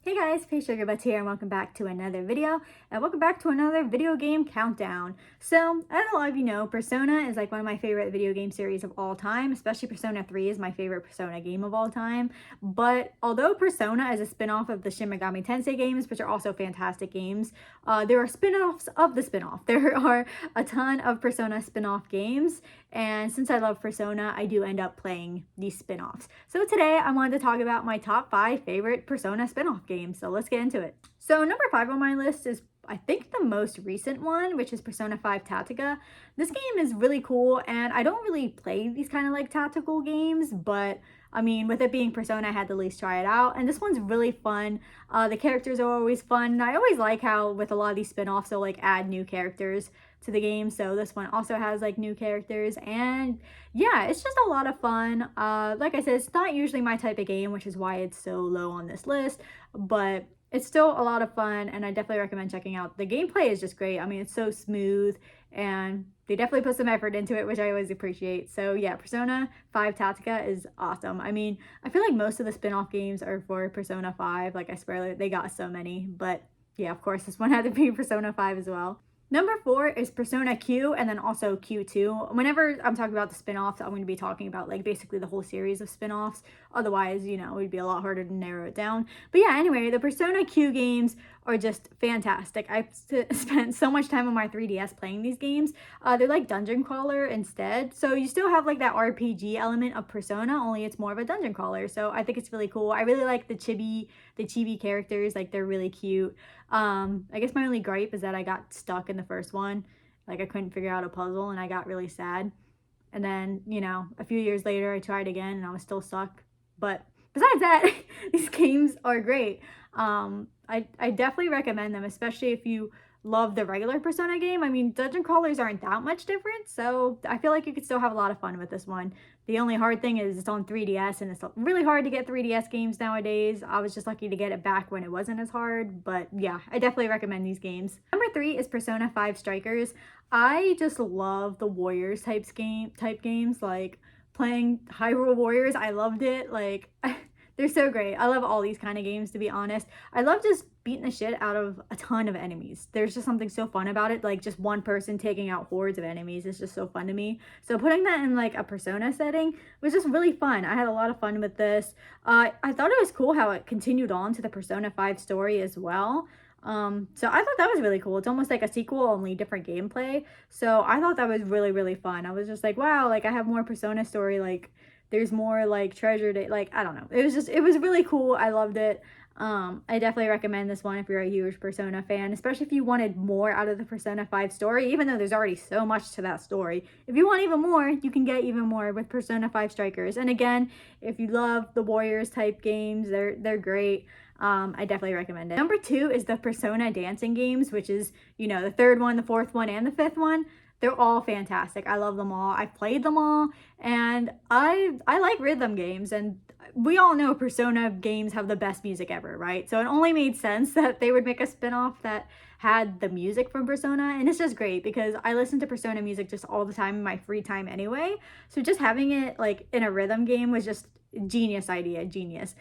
Hey guys, Paigesugarbutts here and welcome back to another video and welcome back to another video game countdown. So, as a lot of you know, Persona is like one of my favorite video game series of all time, especially Persona 3 is my favorite Persona game of all time. But although Persona is a spin-off of the Shin Megami Tensei games, which are also fantastic games, there are spin-offs of the spin-off. There are a ton of Persona spin-off games, and since I love Persona, I do end up playing these spin-offs. So today I wanted to talk about my top 5 favorite Persona spin-off games, so let's get into it. So number 5 on my list is I think the most recent one, which is Persona 5 Tactica. This game is really cool, and I don't really play these kind of like tactical games, but I mean, with it being Persona, I had to at least try it out, and this one's really fun. The characters are always fun, and I always like how with a lot of these spin-offs, they'll like add new characters to the game, so this one also has like new characters, and yeah, it's just a lot of fun. Like I said, it's not usually my type of game, which is why it's so low on this list, but it's still a lot of fun, and I definitely recommend checking out. The gameplay is just great. I mean, it's so smooth, and they definitely put some effort into it, which I always appreciate. So yeah, Persona 5 Tactica is awesome. I mean, I feel like most of the spin-off games are for Persona 5. Like, I swear they got so many, but yeah, of course, this one had to be Persona 5 as well. Number 4 is Persona Q, and then also Q2. Whenever I'm talking about the spin-offs, I'm going to be talking about like basically the whole series of spin-offs. Otherwise, you know, it would be a lot harder to narrow it down. But yeah, anyway, the Persona Q games are just fantastic. I've spent so much time on my 3DS playing these games. They're like dungeon crawler instead. So you still have like that RPG element of Persona, only it's more of a dungeon crawler. So I think it's really cool. I really like the chibi characters. Like, they're really cute. I guess my only gripe is that I got stuck in the first one. Like, I couldn't figure out a puzzle and I got really sad. And then, you know, a few years later I tried again and I was still stuck. But besides that, these games are great. I definitely recommend them, especially if you love the regular Persona game. I mean, dungeon crawlers aren't that much different, so I feel like you could still have a lot of fun with this one. The only hard thing is it's on 3DS, and it's really hard to get 3DS games nowadays. I was just lucky to get it back when it wasn't as hard, but yeah, I definitely recommend these games. Number 3 is Persona 5 Strikers. I just love the Warriors type games, like playing Hyrule Warriors. I loved it. Like, they're so great. I love all these kind of games, to be honest. I love just beating the shit out of a ton of enemies. There's just something so fun about it. Like, just one person taking out hordes of enemies is just so fun to me. So putting that in like a Persona setting was just really fun. I had a lot of fun with this. I thought it was cool how it continued on to the Persona 5 story as well. So I thought that was really cool. It's almost like a sequel, only different gameplay. So I thought that was really, really fun. I was just like, wow, like I have more Persona story, like there's more like treasure to, like, I don't know. It was really cool. I loved it. I definitely recommend this one if you're a huge Persona fan, especially if you wanted more out of the Persona 5 story, even though there's already so much to that story. If you want even more, you can get even more with Persona 5 Strikers. And again, if you love the Warriors type games, they're great. I definitely recommend it. Number 2 is the Persona dancing games, which is, you know, the 3rd one, the 4th one, and the 5th one. They're all fantastic. I love them all. I've played them all, and I like rhythm games, and we all know Persona games have the best music ever, right? So it only made sense that they would make a spin-off that had the music from Persona, and it's just great because I listen to Persona music just all the time in my free time anyway. So just having it like in a rhythm game was just genius idea, genius.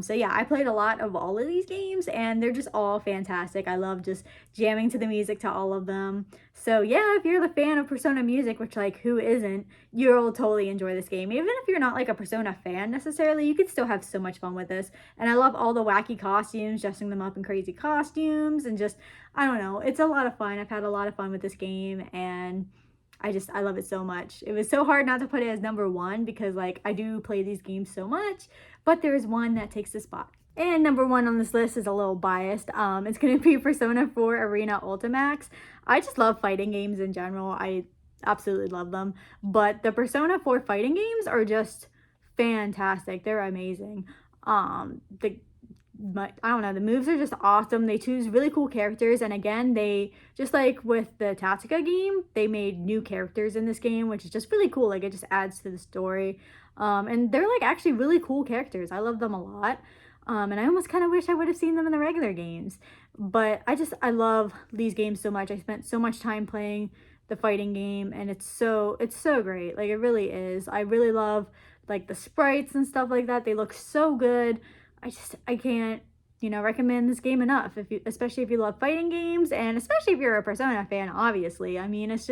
So yeah, I played a lot of all of these games and they're just all fantastic. I love just jamming to the music to all of them. So yeah, if you're the fan of Persona music, which like who isn't, you'll totally enjoy this game. Even if you're not like a Persona fan necessarily, you could still have so much fun with this. And I love all the wacky costumes, dressing them up in crazy costumes, and just, I don't know, it's a lot of fun. I've had a lot of fun with this game, and I love it so much. It was so hard not to put it as number 1 because like I do play these games so much, but there's one that takes the spot. And number 1 on this list is a little biased. It's going to be Persona 4 Arena Ultimax. I just love fighting games in general. I absolutely love them. But the Persona 4 fighting games are just fantastic. They're amazing. But I don't know, the moves are just awesome. They choose really cool characters, and again, they just like with the Tactica game, they made new characters in this game, which is just really cool. Like, it just adds to the story, and they're like actually really cool characters. I love them a lot, and I almost kind of wish I would have seen them in the regular games, but I love these games so much. I spent so much time playing the fighting game, and it's so great. Like, it really is. I really love like the sprites and stuff like that. They look so good. I can't recommend this game enough, especially if you love fighting games, and especially if you're a Persona fan, obviously. I mean, it's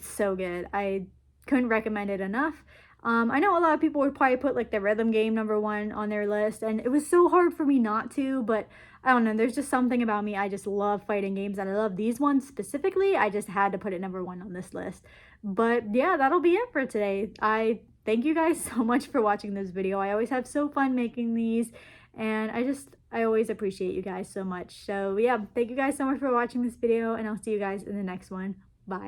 so good. I couldn't recommend it enough. I know a lot of people would probably put like the rhythm game #1 on their list, and it was so hard for me not to, but I don't know, there's just something about me. I just love fighting games, and I love these ones specifically. I just had to put it #1 on this list. But yeah, that'll be it for today. I thank you guys so much for watching this video. I always have so fun making these, and I always appreciate you guys so much. So yeah, thank you guys so much for watching this video, and I'll see you guys in the next one. Bye.